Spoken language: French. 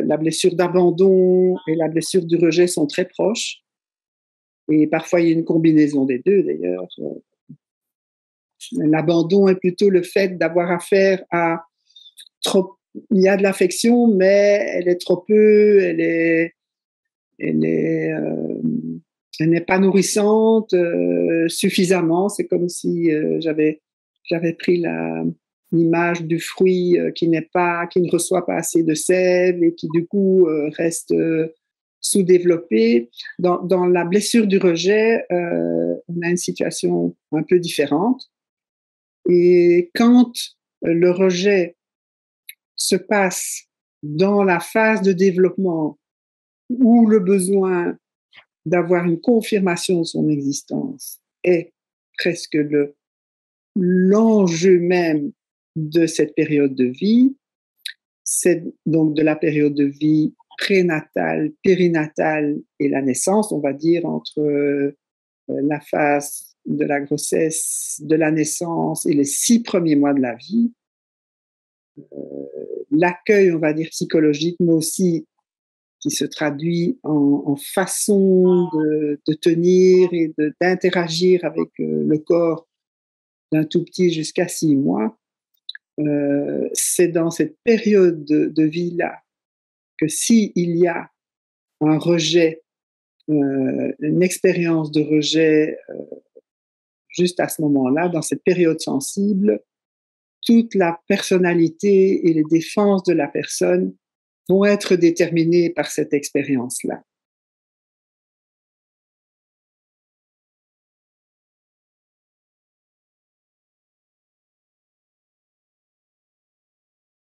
la blessure d'abandon et la blessure du rejet sont très proches. Et parfois, il y a une combinaison des deux, d'ailleurs. L'abandon est plutôt le fait d'avoir affaire à trop. Il y a de l'affection, mais elle est trop peu, elle est, elle n'est pas nourrissante suffisamment. C'est comme si j'avais pris l'image du fruit qui ne reçoit pas assez de sève et qui du coup reste sous-développé. Dans la blessure du rejet, on a une situation un peu différente. Et quand le rejet se passe dans la phase de développement où le besoin d'avoir une confirmation de son existence est presque l'enjeu même de cette période de vie, c'est donc de la période de vie prénatale, périnatale et la naissance, on va dire, entre la phase de la grossesse, de la naissance et les 6 premiers mois de la vie. L'accueil, on va dire, psychologique, mais aussi qui se traduit en façon de tenir et d'interagir avec le corps d'un tout petit jusqu'à 6 mois. C'est dans cette période de vie-là que s'il y a un rejet, une expérience de rejet juste à ce moment-là, dans cette période sensible, toute la personnalité et les défenses de la personne vont être déterminées par cette expérience-là.